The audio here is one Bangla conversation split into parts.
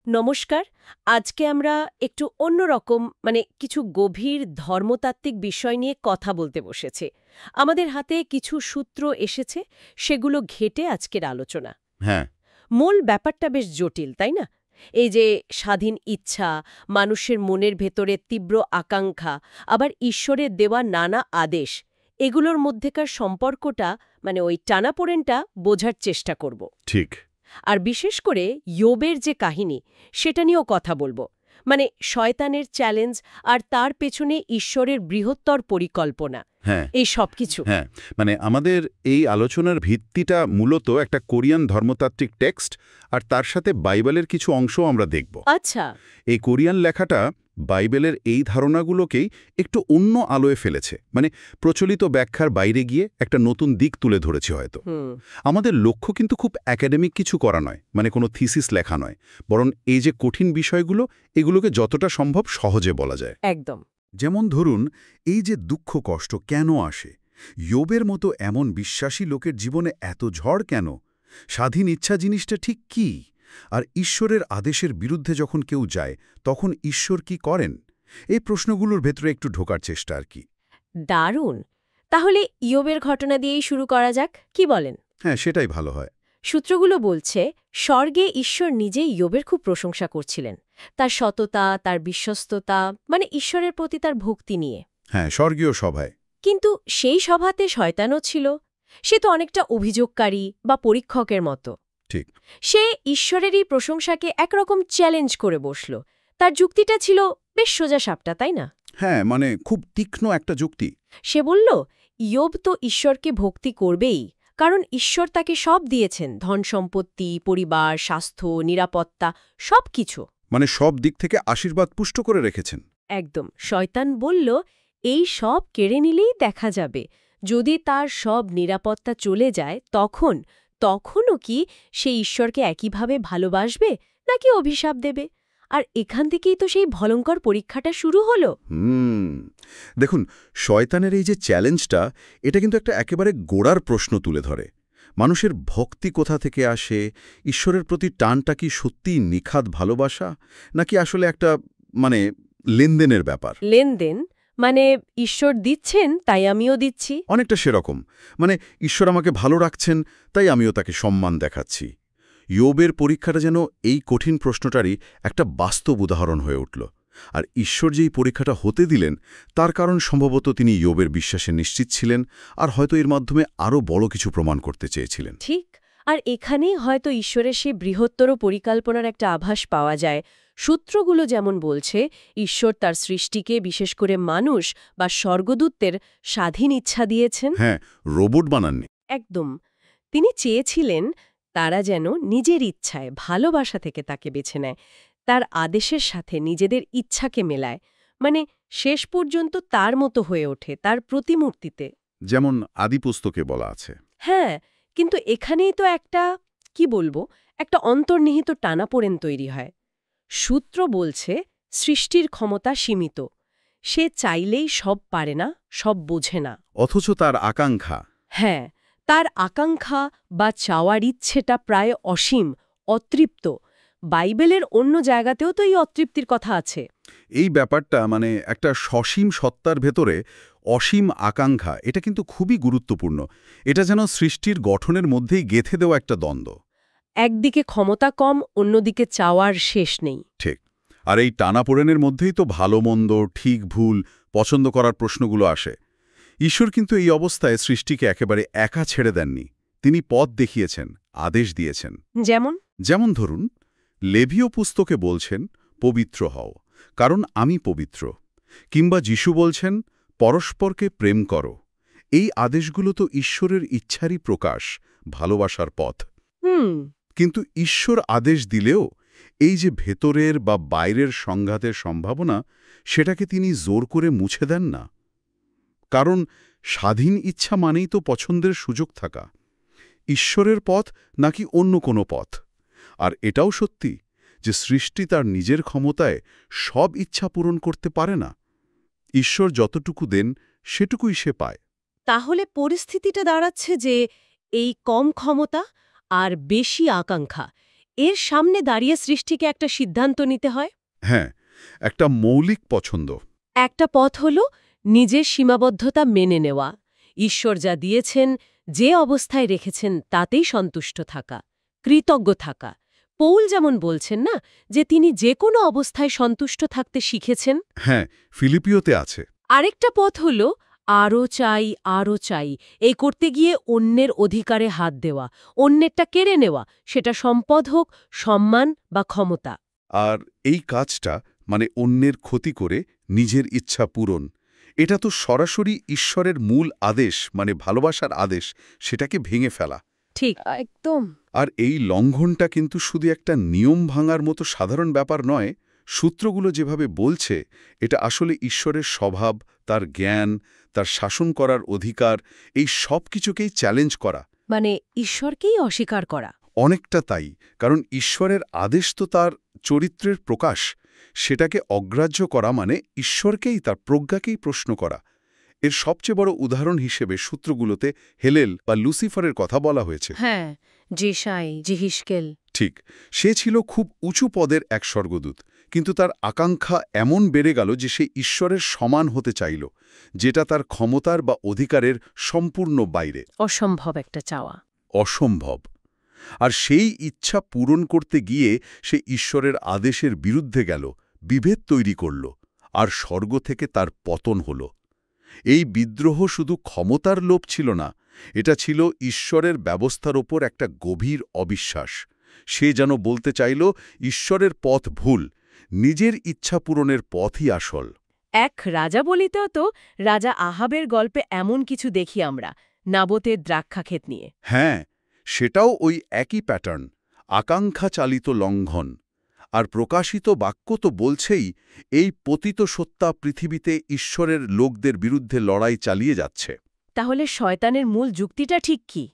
নমস্কার। আজকে আমরা একটু অন্যরকম কিছু গভীর ধর্মতাত্ত্বিক বিষয় নিয়ে কথা বলতে বসেছি। আমাদের হাতে কিছু সূত্র এসেছে, সেগুলো ঘেঁটে আজকের আলোচনা। হ্যাঁ। মূল ব্যাপারটা বেশ জটিল, তাই না? এই যে স্বাধীন ইচ্ছা, মানুষের মনের ভেতরে তীব্র আকাঙ্ক্ষা, আবার ঈশ্বরের দেওয়া নানা আদেশ, এগুলোর মধ্যেকার সম্পর্কটা ওই টানাপোড়েনটা বোঝার চেষ্টা করব। ঠিক। আর বিশেষ করে ইয়োবের যে কাহিনী, সেটা নিয়েও কথা বলবো। শয়তানের চ্যালেঞ্জ আর তার পেছনে ঈশ্বরের বৃহত্তর পরিকল্পনা, হ্যাঁ, এই সব কিছু। হ্যাঁ, আমাদের এই আলোচনার ভিত্তিটা মূলত একটা কোরিয়ান ধর্মতাত্ত্বিক টেক্সট আর তার সাথে বাইবেলের কিছু অংশ আমরা দেখব। আচ্ছা। এই কোরিয়ান লেখাটা বাইবেলের এই ধারণাগুলোকেই একটু অন্য আলোয় ফেলেছে, প্রচলিত ব্যাখ্যার বাইরে গিয়ে একটা নতুন দিক তুলে ধরেছে হয়তো। আমাদের লক্ষ্য কিন্তু খুব একাডেমিক কিছু করা নয়, কোনো থিসিস লেখা নয়, বরং এই যে কঠিন বিষয়গুলো, এগুলোকে যতটা সম্ভব সহজে বলা যায়। একদম। যেমন ধরুন, এই যে দুঃখ কষ্ট কেন আসে, ইয়োবের মতো এমন বিশ্বাসী লোকের জীবনে এত ঝড় কেন, স্বাধীন ইচ্ছা জিনিসটা ঠিক কি, আর ঈশ্বরের আদেশের বিরুদ্ধে যখন কেউ যায় তখন ঈশ্বর কি করেন, এই প্রশ্নগুলোর ভেতরে একটু ঢোকার চেষ্টা আর কি। দারুণ। তাহলে ইয়োবের ঘটনা দিয়েই শুরু করা যাক, কি বলেন? হ্যাঁ, সেটাই ভালো হয়। সূত্রগুলো বলছে, স্বর্গে ঈশ্বর নিজেই ইয়োবের খুব প্রশংসা করছিলেন, তার সততা, তার বিশ্বস্ততা, ঈশ্বরের প্রতি তার ভক্তি নিয়ে। হ্যাঁ, স্বর্গীয় সভায়। কিন্তু সেই সভাতে শয়তানও ছিল। সে তো অনেকটা অভিযোগকারী বা পরীক্ষকের মতো। ঠিক। সে ঈশ্বরেরই প্রশংসাকে একরকম চ্যালেঞ্জ করে বসল। তার যুক্তিটা ছিল বেশ সোজা সাপটা, তাই না? হ্যাঁ, খুব তীক্ষ্ণ একটা যুক্তি। সে বলল, ইয়োব তো ঈশ্বরকে ভক্তি করবেই, কারণ ঈশ্বর তাকে সব দিয়েছেন, ধন সম্পত্তি, পরিবার, স্বাস্থ্য, নিরাপত্তা, সব কিছু। সব দিক থেকে আশীর্বাদ পুষ্ট করে রেখেছেন। একদম। শয়তান বলল, এই সব কেড়ে নিলেই দেখা যাবে, যদি তার সব নিরাপত্তা চলে যায় তখনও কি সে ঈশ্বরকে একইভাবে ভালোবাসবে নাকি অভিশাপ দেবে? আর এখান থেকেই তো সেই ভয়ঙ্কর পরীক্ষাটা শুরু হলো। দেখুন, শয়তানের এই যে চ্যালেঞ্জটা, এটা কিন্তু একটা একেবারে গোড়ার প্রশ্ন তুলে ধরে। মানুষের ভক্তি কোথা থেকে আসে, ঈশ্বরের প্রতি টানটা কি সত্যিই নিখাদ ভালোবাসা, নাকি আসলে একটা লেনদেনের ব্যাপার? লেনদেন ঈশ্বর দিচ্ছেন তাই আমিও দিচ্ছি। অনেকটা সেরকম। ঈশ্বর আমাকে ভালো রাখছেন তাই আমিও তাকে সম্মান দেখাচ্ছি। ইয়োবের পরীক্ষাটা যেন এই কঠিন প্রশ্নটারই একটা বাস্তব উদাহরণ হয়ে উঠল। আর ঈশ্বর যেই পরীক্ষাটা হতে দিলেন, তার কারণ সম্ভবত তিনি ইয়োবের বিশ্বাসে নিশ্চিত ছিলেন, আর হয়তো এর মাধ্যমে আরও বড় কিছু প্রমাণ করতে চেয়েছিলেন। ঠিক। আর এখানেই হয়তো ঈশ্বরের সেই বৃহত্তর পরিকল্পনার একটা আভাস পাওয়া যায়। সূত্রগুলো যেমন বলছে, ঈশ্বর তার সৃষ্টিকে, বিশেষ করে মানুষ বা স্বর্গদূতদের স্বাধীন ইচ্ছা দিয়েছেন। হ্যাঁ, রোবট বানাননি। একদম। তিনি চেয়েছিলেন তারা যেন নিজের ইচ্ছায়, ভালোবাসা থেকে তাকে বেছে নেয়, তার আদেশের সাথে নিজেদের ইচ্ছাকে মেলায়, শেষ পর্যন্ত তার মতো হয়ে ওঠে, তার প্রতিমূর্তিতে। যেমন আদিপুস্তকে বলা আছে। হ্যাঁ, কিন্তু এখানেই তো একটা অন্তর্নিহিত টানাপোড়েন তৈরি হয়। সূত্র বলছে, সৃষ্টির ক্ষমতা সীমিত, সে চাইলেই সব পারে না, সব বোঝে না। অথচ তার আকাঙ্ক্ষা। হ্যাঁ, তার আকাঙ্ক্ষা বা চাওয়ার ইচ্ছেটা প্রায় অসীম, অতৃপ্ত। বাইবেলের অন্য জায়গাতেও তো এই অতৃপ্তির কথা আছে। এই ব্যাপারটা একটা সসীম সত্তার ভেতরে অসীম আকাঙ্ক্ষা, এটা কিন্তু খুবই গুরুত্বপূর্ণ। এটা যেন সৃষ্টির গঠনের মধ্যেই গেঁথে দেওয়া একটা দ্বন্দ্ব। একদিকে ক্ষমতা কম, অন্যদিকে চাওয়ার শেষ নেই। ঠিক। আর এই টানাপোড়েনের মধ্যেই তো ভালো মন্দ, ঠিক ভুল, পছন্দ করার প্রশ্নগুলো আসে। ঈশ্বর কিন্তু এই অবস্থায় সৃষ্টিকে একেবারে একা ছেড়ে দেননি। তিনি পথ দেখিয়েছেন, আদেশ দিয়েছেন। যেমন ধরুন, লেভীয় পুস্তকে বলছেন, পবিত্র হও, কারণ আমি পবিত্র। কিংবা যিশু বলছেন, পরস্পরকে প্রেম করো। এই আদেশগুলো তো ঈশ্বরের ইচ্ছারই প্রকাশ, ভালোবাসার পথ। কিন্তু ঈশ্বর আদেশ দিলেও এই যে ভেতরের বা বাইরের সংঘাতের সম্ভাবনা, সেটাকে তিনি জোর করে মুছে দেন না। কারণ স্বাধীন ইচ্ছা মানেই তো পছন্দের সুযোগ থাকা, ঈশ্বরের পথ নাকি অন্য কোনো পথ। আর এটাও সত্যি যে সৃষ্টি তার নিজের ক্ষমতায় সব ইচ্ছা পূরণ করতে পারে না। ঈশ্বর যতটুকু দেন সেটুকুই সে পায়। তাহলে পরিস্থিতিটা দাঁড়াচ্ছে যে এই কম ক্ষমতা আর বেশি আকাঙ্ক্ষা, এর সামনে দাঁড়িয়ে সৃষ্টিকে একটা সিদ্ধান্ত নিতে হয়। হ্যাঁ, একটা মৌলিক পছন্দ। একটা পথ হল নিজের সীমাবদ্ধতা মেনে নেওয়া, ঈশ্বর যা দিয়েছেন, যে অবস্থায় রেখেছেন তাতেই সন্তুষ্ট থাকা, কৃতজ্ঞ থাকা। পৌল যেমন বলছেন না, যে তিনি যে কোনো অবস্থায় সন্তুষ্ট থাকতে শিখেছেন। হ্যাঁ, ফিলিপিওতে আছে। আরেকটা পথ হল আরও চাই, আরও চাই, এই করতে গিয়ে অন্যের অধিকারে হাত দেওয়া, অন্যেরটা কেড়ে নেওয়া, সেটা সম্পদ হোক, সম্মান বা ক্ষমতা। আর এই কাজটা মানে অন্যের ক্ষতি করে নিজের ইচ্ছা পূরণ, এটা তো সরাসরি ঈশ্বরের মূল আদেশ মানে ভালোবাসার আদেশ, সেটাকে ভেঙে ফেলা। ঠিক, একদম। আর এই লঙ্ঘনটা কিন্তু শুধু একটা নিয়ম ভাঙার মতো সাধারণ ব্যাপার নয়। সূত্রগুলো যেভাবে বলছে, এটা আসলে ঈশ্বরের স্বভাব, তার জ্ঞান, তার শাসন করার অধিকার, এই সব কিছুকেই চ্যালেঞ্জ করা। মানে ঈশ্বরকেই অস্বীকার করা। অনেকটা তাই, কারণ ঈশ্বরের আদেশ তো তার চরিত্রের প্রকাশ। সেটাকে অগ্রাহ্য করা মানে ঈশ্বরকেই, তার প্রজ্ঞাকেই প্রশ্ন করা। এর সবচেয়ে বড় উদাহরণ হিসেবে সূত্রগুলোতে হেলেল বা লুসিফারের কথা বলা হয়েছে। হ্যাঁ, জেশাই, জিহিশকেল। ঠিক, সে ছিল খুব উঁচু পদের এক স্বর্গদূত, কিন্তু তার আকাঙ্ক্ষা এমন বেড়ে গেল যে সে ঈশ্বরের সমান হতে চাইল, যেটা তার ক্ষমতার বা অধিকারের সম্পূর্ণ বাইরে। অসম্ভব একটা চাওয়া। অসম্ভব। আর সেই ইচ্ছা পূরণ করতে গিয়ে সে ঈশ্বরের আদেশের বিরুদ্ধে গেল, বিভেদ তৈরি করল, আর স্বর্গ থেকে তার পতন হল। এই বিদ্রোহ শুধু ক্ষমতার লোভ ছিল না, এটা ছিল ঈশ্বরের ব্যবস্থার ওপর একটা গভীর অবিশ্বাস। সে যেন বলতে চাইল ঈশ্বরের পথ ভুল, নিজের ইচ্ছা পূরণের পথই আসল। এক রাজা বলিতেও তো রাজা আহাবের গল্পে এমন কিছু দেখি আমরা, নাবোতের দ্রাক্ষাক্ষেত নিয়ে। হ্যাঁ, সেটাও ওই একই প্যাটার্ন, আকাঙ্ক্ষা চালিত লঙ্ঘন। আর প্রকাশিত বাক্য তো বলছেই, এই পতিত সত্তা পৃথিবীতে ঈশ্বরের লোকদের বিরুদ্ধে লড়াই চালিয়ে যাচ্ছে। তাহলে শয়তানের মূল যুক্তিটা ঠিক কি?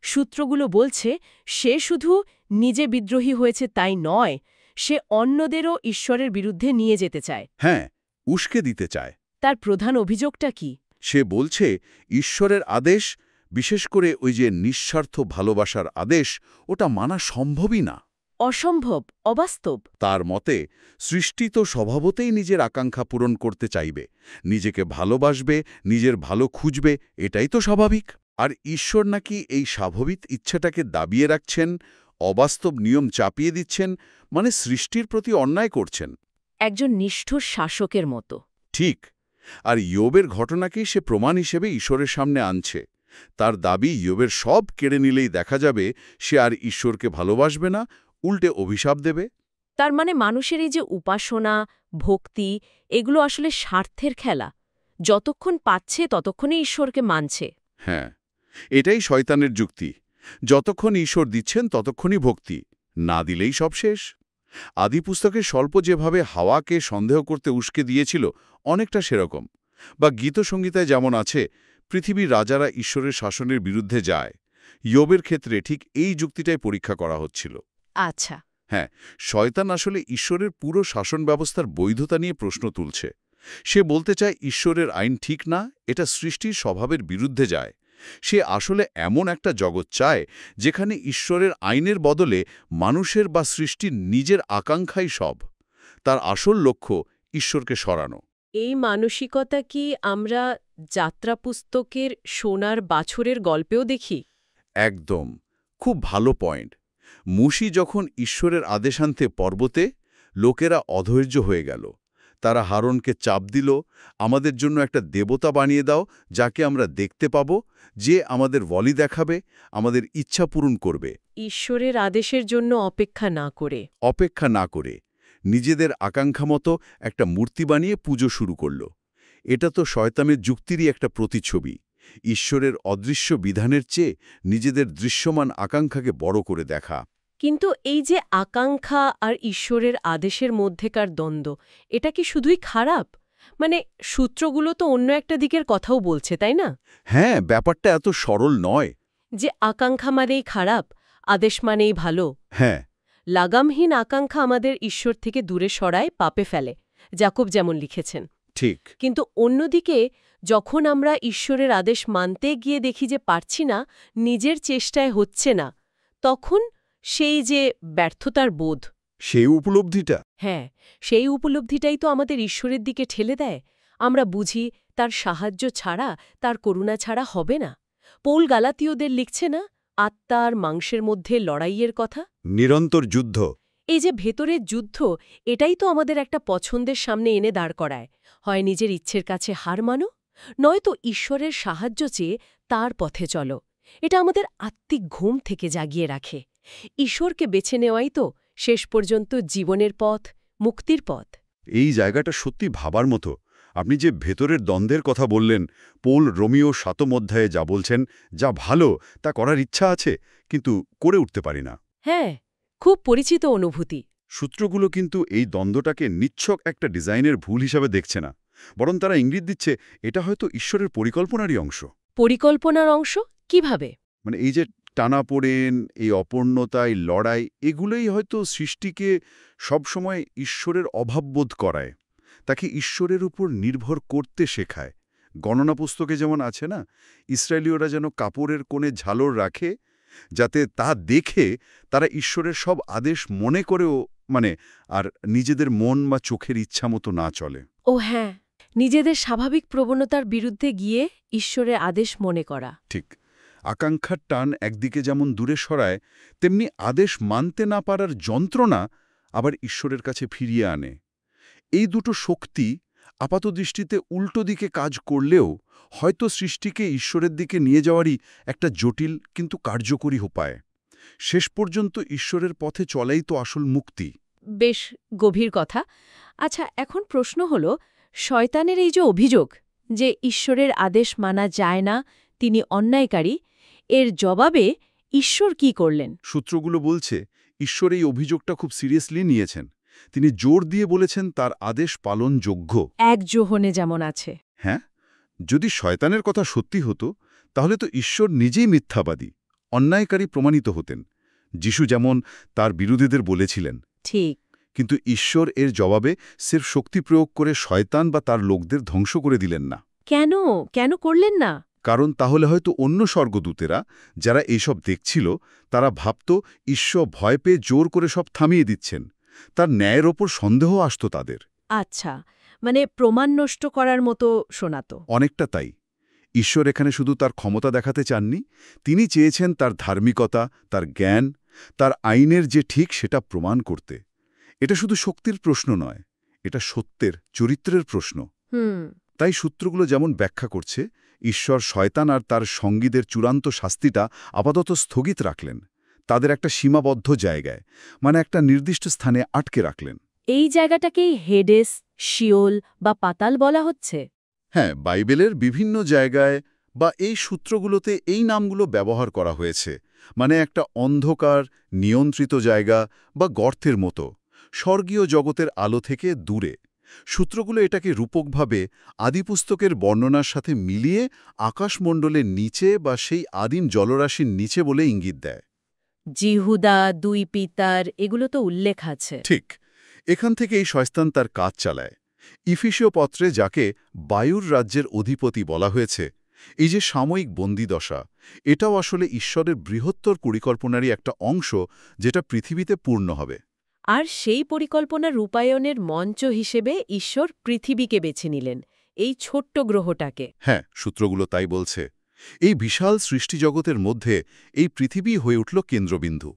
সূত্রগুলো বলছে সে শুধু নিজে বিদ্রোহী হয়েছে তাই নয়, সে অন্যদেরও ঈশ্বরের বিরুদ্ধে নিয়ে যেতে চায়। হ্যাঁ, উস্কে দিতে চায়। তার প্রধান অভিযোগটা কি? সে বলছে ঈশ্বরের আদেশ, বিশেষ করে ওই যে নিঃস্বার্থ ভালোবাসার আদেশ, ওটা মানা সম্ভবই না। অসম্ভব, অবাস্তব। তার মতে সৃষ্টি তো স্বভাবতেই নিজের আকাঙ্ক্ষা পূরণ করতে চাইবে, নিজেকে ভালোবাসবে, নিজের ভালো খুঁজবে, এটাই তো স্বাভাবিক। আর ঈশ্বর নাকি এই স্বাভাবিক ইচ্ছাটাকে দাবিয়ে রাখছেন, অবাস্তব নিয়ম চাপিয়ে দিচ্ছেন, মানে সৃষ্টির প্রতি অন্যায় করছেন। একজন নিষ্ঠুর শাসকের মতো। ঠিক। আর ইয়োবের ঘটনাকেই সে প্রমাণ হিসেবে ঈশ্বরের সামনে আনছে। তার দাবি ইয়োবের সব কেড়ে নিলেই দেখা যাবে সে আর ঈশ্বরকে ভালোবাসবে না, উল্টে অভিশাপ দেবে। তার মানে মানুষের এই যে উপাসনা, ভক্তি, এগুলো আসলে স্বার্থের খেলা। যতক্ষণ পাচ্ছে ততক্ষণই ঈশ্বরকে মানছে। হ্যাঁ, এটাই শয়তানের যুক্তি। যতক্ষণ ঈশ্বর দিচ্ছেন ততক্ষণই ভক্তি, না দিলেই সব শেষ। আদিপুস্তকের স্বল্প যেভাবে হাওয়াকে সন্দেহ করতে উস্কে দিয়েছিল, অনেকটা সেরকম। বা গীতসংগীতায় যেমন আছে, পৃথিবীর রাজারা ঈশ্বরের শাসনের বিরুদ্ধে যায়। ইয়োবের ক্ষেত্রে ঠিক এই যুক্তিটাই পরীক্ষা করা হচ্ছিল। আচ্ছা। হ্যাঁ, শয়তান আসলে ঈশ্বরের পুরো শাসন ব্যবস্থার বৈধতা নিয়ে প্রশ্ন তুলছে। সে বলতে চায় ঈশ্বরের আইন ঠিক না, এটা সৃষ্টির স্বভাবের বিরুদ্ধে যায়। সে আসলে এমন একটা জগৎ চায় যেখানে ঈশ্বরের আইনের বদলে মানুষের বা সৃষ্টির নিজের আকাঙ্ক্ষাই সব। তার আসল লক্ষ্য ঈশ্বরকে সরানো। এই মানসিকতা কি আমরা যাত্রা পুস্তকের সোনার বাছুরের গল্পেও দেখি? একদম, খুব ভালো পয়েন্ট। মুশি যখন ঈশ্বরের আদেশান্তে পর্বতে, লোকেরা অধৈর্য হয়ে গেল। তারা হারনকে চাপ দিল, আমাদের জন্য একটা দেবতা বানিয়ে দাও, যাকে আমরা দেখতে পাব, যে আমাদের বলি দেখাবে, আমাদের ইচ্ছা পূরণ করবে। ঈশ্বরের আদেশের জন্য অপেক্ষা না করে নিজেদের আকাঙ্ক্ষা মতো একটা মূর্তি বানিয়ে পুজো শুরু করল। এটা তো শয়তানের যুক্তিরই একটা প্রতিচ্ছবি। ঈশ্বরের অদৃশ্য বিধানের চেয়ে নিজেদের দৃশ্যমান আকাঙ্ক্ষাকে বড় করে দেখা। কিন্তু এই যে আকাঙ্ক্ষা আর ঈশ্বরের আদেশের মধ্যেকার দ্বন্দ্ব, এটা কি শুধুই খারাপ? মানে সূত্রগুলো তো অন্য একটা দিকের কথাও বলছে, তাই না? হ্যাঁ, ব্যাপারটা এত সরল নয়। যে আকাঙ্ক্ষা মানেই খারাপ, আদেশ মানেই ভালো। হ্যাঁ, লাগামহীন আকাঙ্ক্ষা আমাদের ঈশ্বর থেকে দূরে সরায়, পাপে ফেলে, যাকব যেমন লিখেছেন। ঠিক। কিন্তু অন্যদিকে যখন আমরা ঈশ্বরের আদেশ মানতে গিয়ে দেখি যে পারছি না, নিজের চেষ্টায় হচ্ছে না, তখন সেই যে ব্যর্থতার বোধ, সেই উপলব্ধিটা হ্যাঁ, সেই উপলব্ধিটাই তো আমাদের ঈশ্বরের দিকে ঠেলে দেয়। আমরা বুঝি তার সাহায্য ছাড়া, তার করুণা ছাড়া হবে না। পৌল গালাতীয়দের লিখছে না আত্মা আর মাংসের মধ্যে লড়াইয়ের কথা? নিরন্তর যুদ্ধ। এই যে ভেতরের যুদ্ধ, এটাই তো আমাদের একটা পছন্দের সামনে এনে দাঁড় করায়। হয় নিজের ইচ্ছের কাছে হার মানো, নয়তো ঈশ্বরের সাহায্য চেয়ে তার পথে চলো। এটা আমাদের আত্মিক ঘুম থেকে জাগিয়ে রাখে। ঈশ্বরকে বেছে নেওয়াই তো শেষ পর্যন্ত জীবনের পথ, মুক্তির পথ। এই জায়গাটা সত্যি ভাবার মতো। আপনি যে ভেতরের দ্বন্দ্বের কথা বললেন, পৌল রোমিও ৭ম অধ্যায়ে যা বলছেন, যা ভালো তা করার ইচ্ছা আছে, কিন্তু করে উঠতে পারি না। হ্যাঁ, খুব পরিচিত অনুভূতি। সূত্রগুলো কিন্তু এই দ্বন্দ্বটাকে নিচ্ছক একটা ডিজাইনের ভুল হিসাবে দেখছে না, বরং তারা ইঙ্গিত দিচ্ছে এটা হয়তো ঈশ্বরের পরিকল্পনারই অংশ। পরিকল্পনার অংশ কিভাবে? মানে এই যে টানাপোড়েন, এই অপূর্ণতা, এই লড়াই, এগুলোই হয়তো সৃষ্টিকে সবসময় ঈশ্বরের অভাববোধ করায়, তাকে ঈশ্বরের উপর নির্ভর করতে শেখায়। গণনা পুস্তকে যেমন আছে না, ইসরায়েলীয়রা যেন কাপড়ের কোণে ঝালর রাখে, যাতে তা দেখে তারা ঈশ্বরের সব আদেশ মনে করেও আর নিজেদের মন বা চোখের ইচ্ছা মতো না চলে। ও হ্যাঁ, নিজেদের স্বাভাবিক প্রবণতার বিরুদ্ধে গিয়ে ঈশ্বরের আদেশ মনে করা। ঠিক। আকাঙ্ক্ষার টান একদিকে যেমন দূরে সরায়, তেমনি আদেশ মানতে না পারার যন্ত্রণা আবার ঈশ্বরের কাছে ফিরিয়ে আনে। এই দুটো শক্তি আপাতদৃষ্টিতে উল্টো দিকে কাজ করলেও হয়তো সৃষ্টিকে ঈশ্বরের দিকে নিয়ে যাওয়ারই একটা জটিল কিন্তু কার্যকরী উপায়। শেষ পর্যন্ত ঈশ্বরের পথে চলাই তো আসল মুক্তি। বেশ গভীর কথা। আচ্ছা, এখন প্রশ্ন হল, শয়তানের এই যে অভিযোগ যে ঈশ্বরের আদেশ মানা যায় না, তিনি অন্যায়কারী, এর জবাবে ঈশ্বর কি করলেন? সূত্রগুলো বলছে ঈশ্বর এই অভিযোগটা খুব সিরিয়াসলি নিয়েছেন। তিনি জোর দিয়ে বলেছেন তার আদেশ পালনযোগ্য। এক যোহনে যেমন আছে। হ্যাঁ, যদি শয়তানের কথা সত্যি হতো তাহলে তো ঈশ্বর নিজেই মিথ্যাবাদী, অন্যায়কারী প্রমাণিত হতেন। যিশু যেমন তার বিরোধীদের বলেছিলেন। ঠিক। কিন্তু ঈশ্বর এর জবাবে সির্ফ শক্তি প্রয়োগ করে শয়তান বা তার লোকদের ধ্বংস করে দিলেন না। কেন কেন করলেন না? কারণ তাহলে হয়তো অন্য স্বর্গদূতেরা যারা এইসব দেখছিল, তারা ভাবত ঈশ্বর ভয় পেয়ে জোর করে সব থামিয়ে দিচ্ছেন। তার ন্যায়ের ওপর সন্দেহ আসত তাদের। আচ্ছা, মানে প্রমাণ নষ্ট করার মতো শোনাতো। অনেকটা তাই। ঈশ্বর এখানে শুধু তার ক্ষমতা দেখাতে চাননি, তিনি চেয়েছেন তার ধার্মিকতা, তার জ্ঞান, তার আইনের যে ঠিক সেটা প্রমাণ করতে। এটা শুধু শক্তির প্রশ্ন নয়, এটা সত্যের, চরিত্রের প্রশ্ন। তাই সূত্রগুলো যেমন ব্যাখ্যা করছে, ঈশ্বর শয়তান আর তার সঙ্গীদের চূড়ান্ত শাস্তিটা আপাতত স্থগিত রাখলেন, তাদের একটা সীমাবদ্ধ জায়গায়, একটা নির্দিষ্ট স্থানে আটকে রাখলেন। এই জায়গাটাকেই হেডেস, শিওল বা পাতাল বলা হচ্ছে। হ্যাঁ, বাইবেলের বিভিন্ন জায়গায় বা এই সূত্রগুলোতে এই নামগুলো ব্যবহার করা হয়েছে, একটা অন্ধকার, নিয়ন্ত্রিত জায়গা বা গর্তের মতো, স্বর্গীয় জগতের আলো থেকে দূরে। সূত্রগুলো এটাকে রূপকভাবে আদিপুস্তকের বর্ণনার সাথে মিলিয়ে আকাশমণ্ডলের নিচে বা সেই আদিম জলরাশির নিচে বলে ইঙ্গিত দেয়। জিহুদা, দুই পিতার, এগুলো তো উল্লেখ আছে। ঠিক, এখান থেকে এই শয়তান তার কাজ চালায়। ইফিসীয় পত্রে যাকে বায়ুর রাজ্যের অধিপতি বলা হয়েছে, এই যে সাময়িক বন্দিদশা, এটাও আসলে ঈশ্বরের বৃহত্তর পরিকল্পনারই একটা অংশ, যেটা পৃথিবীতে পূর্ণ হবে। আর সেই পরিকল্পনা রূপায়ণের মঞ্চ হিসেবে ঈশ্বর পৃথিবীকে বেছে নিলেন, এই ছোট্ট গ্রহটাকে। হ্যাঁ, সূত্রগুলো তাই বলছে। এই বিশাল সৃষ্টিজগতের মধ্যে এই পৃথিবী হয়ে উঠল কেন্দ্রবিন্দু।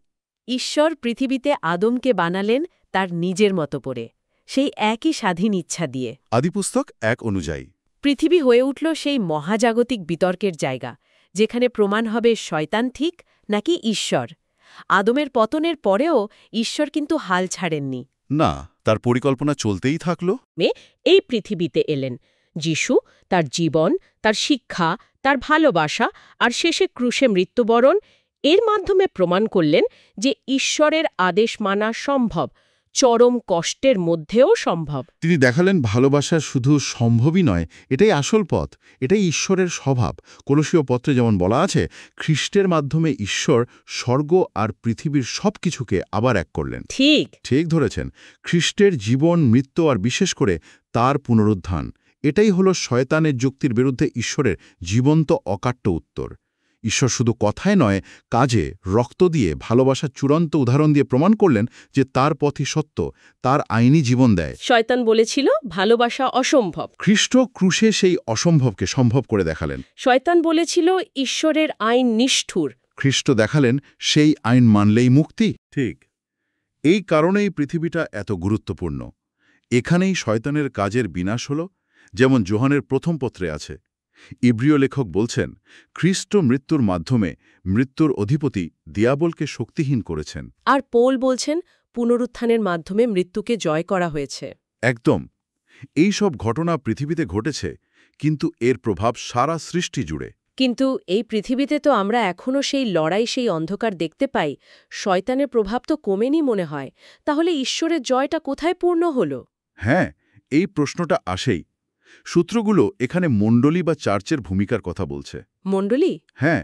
ঈশ্বর পৃথিবীতে আদমকে বানালেন তার নিজের মতো করে, সেই একই স্বাধীন ইচ্ছা দিয়ে। আদিপুস্তক ১ অনুযায়ী পৃথিবী হয়ে উঠল সেই মহাজাগতিক বিতর্কের জায়গা, যেখানে প্রমাণ হবে শয়তান ঠিক নাকি ঈশ্বর। আদমের পতনের পরেও ঈশ্বর কিন্তু হাল ছাড়েননি। না, তার পরিকল্পনা চলতেই থাকল। এই পৃথিবীতে এলেন যিশু, তার জীবন, তার শিক্ষা, তার ভালোবাসা, আর শেষে ক্রুশে মৃত্যুবরণ, এর মাধ্যমে প্রমাণ করলেন যে ঈশ্বরের আদেশ মানা সম্ভব, চরম কষ্টের মধ্যেও সম্ভব। তিনি দেখালেন ভালোবাসা শুধু সম্ভবই নয়, এটাই আসল পথ, এটাই ঈশ্বরের স্বভাব। কলসীয় পত্রে যেমন বলা আছে, খ্রিস্টের মাধ্যমে ঈশ্বর স্বর্গ আর পৃথিবীর সব কিছুকে আবার এক করলেন। ঠিক ঠিক ধরেছেন। খ্রিস্টের জীবন, মৃত্যু আর বিশেষ করে তার পুনরুত্থান, এটাই হলো শয়তানের যুক্তির বিরুদ্ধে ঈশ্বরের জীবন্ত অকাট্য উত্তর। ঈশ্বর শুধু কথায় নয়, কাজে, রক্ত দিয়ে, ভালোবাসার চূড়ান্ত উদাহরণ দিয়ে প্রমাণ করলেন যে তার পথই সত্য, তার আইনি জীবন দেয়। শয়তান বলেছিল ভালোবাসা অসম্ভব। খ্রিস্ট ক্রুশে সেই অসম্ভবকে সম্ভব করে দেখালেন। শয়তান বলেছিল ঈশ্বরের আইন নিষ্ঠুর। খ্রিস্ট দেখালেন সেই আইন মানলেই মুক্তি। ঠিক। এই কারণেই পৃথিবীটা এত গুরুত্বপূর্ণ। এখানেই শয়তানের কাজের বিনাশ হল, যেমন যোহানের প্রথম পত্রে আছে। ইব্রিয় লেখক বলছেন, খ্রিস্ট মৃত্যুর মাধ্যমে মৃত্যুর অধিপতি দিয়াবলকে শক্তিহীন করেছেন। আর পৌল বলছেন পুনরুত্থানের মাধ্যমে মৃত্যুকে জয় করা হয়েছে। একদম। এই সব ঘটনা পৃথিবীতে ঘটেছে, কিন্তু এর প্রভাব সারা সৃষ্টি জুড়ে। কিন্তু এই পৃথিবীতে তো আমরা এখনও সেই লড়াই, সেই অন্ধকার দেখতে পাই। শয়তানের প্রভাব তো কমেনি মনে হয়। তাহলে ঈশ্বরের জয়টা কোথায় পূর্ণ হল? হ্যাঁ, এই প্রশ্নটা আসেই। সূত্রগুলো এখানে মণ্ডলী বা চার্চের ভূমিকার কথা বলছে। মণ্ডলী? হ্যাঁ,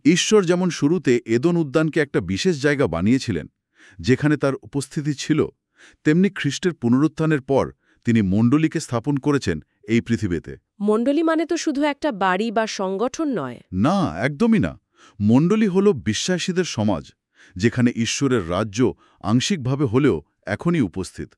ঈশ্বর যেমন শুরুতে এদন উদ্যানকে একটা বিশেষ জায়গা বানিয়েছিলেন, যেখানে তার উপস্থিতি ছিল, তেমনি খ্রিস্টের পুনরুত্থানের পর তিনি মণ্ডলীকে স্থাপন করেছেন এই পৃথিবীতে। মণ্ডলী মানে তো শুধু একটা বাড়ি বা সংগঠন নয়। না, একদমই না। মণ্ডলী হল বিশ্বাসীদের সমাজ, যেখানে ঈশ্বরের রাজ্য আংশিকভাবে হলেও এখনই উপস্থিত।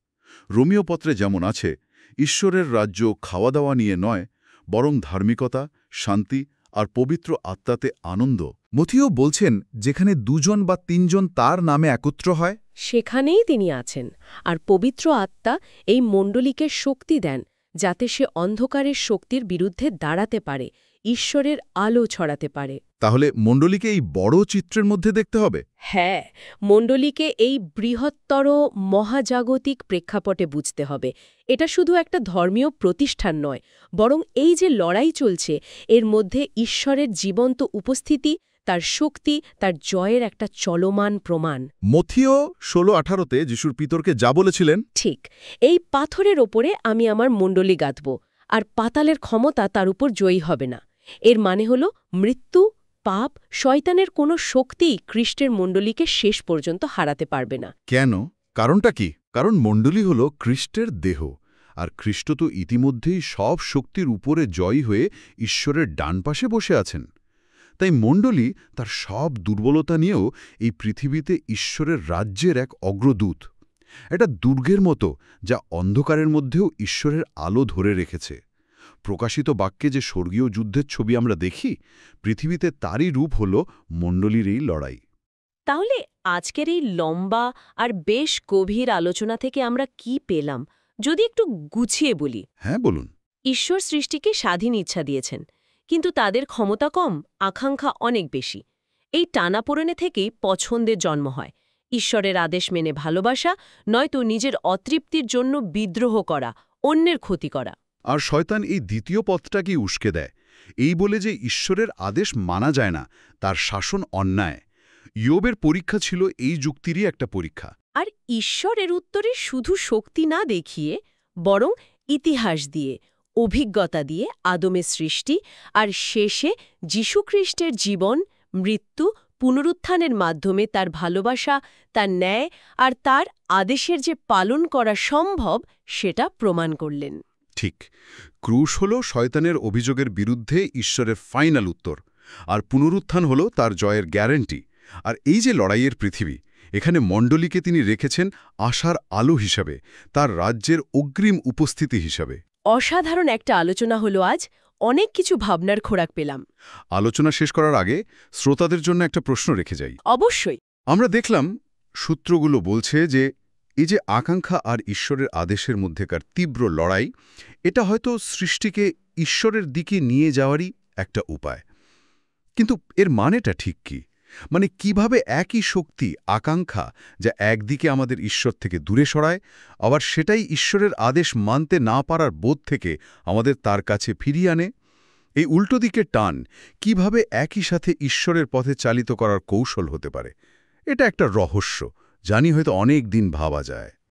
রোমীয় পত্রে যেমন আছে, ঈশ্বরের রাজ্য খাওয়া দাওয়া নিয়ে নয়, বরং ধার্মিকতা, শান্তি আর পবিত্র আত্মাতে আনন্দ। মথিও বলছেন, যেখানে 2 বা 3 তার নামে একত্র হয়, সেখানেই তিনি আছেন। আর পবিত্র আত্মা এই মণ্ডলীকে শক্তি দেন, যাতে সে অন্ধকারের শক্তির বিরুদ্ধে দাঁড়াতে পারে, ঈশ্বরের আলো ছড়াতে পারে। তাহলে মণ্ডলীকে এই বড় চিত্রের মধ্যে দেখতে হবে। হ্যাঁ, মণ্ডলীকে এই বৃহত্তর মহাজাগতিক প্রেক্ষাপটে বুঝতে হবে। এটা শুধু একটা ধর্মীয় প্রতিষ্ঠান নয়, বরং এই যে লড়াই চলছে, এর মধ্যে ঈশ্বরের জীবন্ত উপস্থিতি, তার শক্তি, তার জয়ের একটা চলমান প্রমাণ। মথিও 16:18-তে যিশুর পিতরকে যা বলেছিলেন, ঠিক, এই পাথরের ওপরে আমি আমার মণ্ডলী গাঁথব, আর পাতালের ক্ষমতা তার উপর জয়ী হবে না। এর মানে হল মৃত্যু, পাপ, শয়তানের কোনো শক্তিই খ্রিস্টের মণ্ডলীকে শেষ পর্যন্ত হারাতে পারবে না। কেন? কারণটা কি? কারণ মণ্ডলী হল খ্রিস্টের দেহ, আর খ্রিস্ট তো ইতিমধ্যেই সব শক্তির উপরে জয়ী হয়ে ঈশ্বরের ডান পাশে বসে আছেন। তাই মণ্ডলী তার সব দুর্বলতা নিয়েও এই পৃথিবীতে ঈশ্বরের রাজ্যের এক অগ্রদূত। এটা দুর্গের মতো, যা অন্ধকারের মধ্যেও ঈশ্বরের আলো ধরে রেখেছে। প্রকাশিত বাক্যে যে স্বর্গীয় যুদ্ধের ছবি আমরা দেখি, পৃথিবীতে তারই রূপ হল মণ্ডলীর এই লড়াই। তাহলে আজকের এই লম্বা আর বেশ গভীর আলোচনা থেকে আমরা কি পেলাম, যদি একটু গুছিয়ে বলি? হ্যাঁ, বলুন। ঈশ্বর সৃষ্টিকে স্বাধীন ইচ্ছা দিয়েছেন, কিন্তু তাদের ক্ষমতা কম, আকাঙ্ক্ষা অনেক বেশি। এই টানাপোড়েনে থেকেই পছন্দের জন্ম হয়। ঈশ্বরের আদেশ মেনে ভালোবাসা, নয়তো নিজের অতৃপ্তির জন্য বিদ্রোহ করা, অন্যের ক্ষতি করা। আর শয়তান এই দ্বিতীয় পথটাকেই উস্কে দেয়, এই বলে যে ঈশ্বরের আদেশ মানা যায় না, তার শাসন অন্যায়। ইয়োবের পরীক্ষা ছিল এই যুক্তিরই একটা পরীক্ষা। আর ঈশ্বরের উত্তরে শুধু শক্তি না দেখিয়ে, বরং ইতিহাস দিয়ে, অভিজ্ঞতা দিয়ে আদমের সৃষ্টি, আর শেষে যীশুখ্রিস্টের জীবন, মৃত্যু, পুনরুত্থানের মাধ্যমে তার ভালোবাসা, তার ন্যায় আর তার আদেশের যে পালন করা সম্ভব, সেটা প্রমাণ করলেন। ঠিক। ক্রুশ হল শয়তানের অভিযোগের বিরুদ্ধে ঈশ্বরের ফাইনাল উত্তর, আর পুনরুত্থান হল তার জয়ের গ্যারান্টি। আর এই যে লড়াইয়ের পৃথিবী, এখানে মণ্ডলীকে তিনি রেখেছেন আশার আলো হিসাবে, তার রাজ্যের অগ্রিম উপস্থিতি হিসাবে। অসাধারণ একটা আলোচনা হলো আজ, অনেক কিছু ভাবনার খোরাক পেলাম। আলোচনা শেষ করার আগে শ্রোতাদের জন্য একটা প্রশ্ন রেখে যাই। অবশ্যই। আমরা দেখলাম সূত্রগুলো বলছে যে এই যে আকাঙ্ক্ষা আর ঈশ্বরের আদেশের মধ্যেকার তীব্র লড়াই, এটা হয়তো সৃষ্টিকে ঈশ্বরের দিকে নিয়ে যাওয়ারই একটা উপায়। কিন্তু এর মানেটা ঠিক কি? মানে কিভাবে একই শক্তি, আকাঙ্ক্ষা, যা একদিকে আমাদের ঈশ্বর থেকে দূরে সরায়, আবার সেটাই ঈশ্বরের আদেশ মানতে না পারার বোধ থেকে আমাদের তার কাছে ফিরিয়ে আনে? এই উল্টো দিকের টান কিভাবে একই সাথে ঈশ্বরের পথে চালিত করার কৌশল হতে পারে? এটা একটা রহস্য, জানি হয়তো অনেক দিন ভাবা যায়।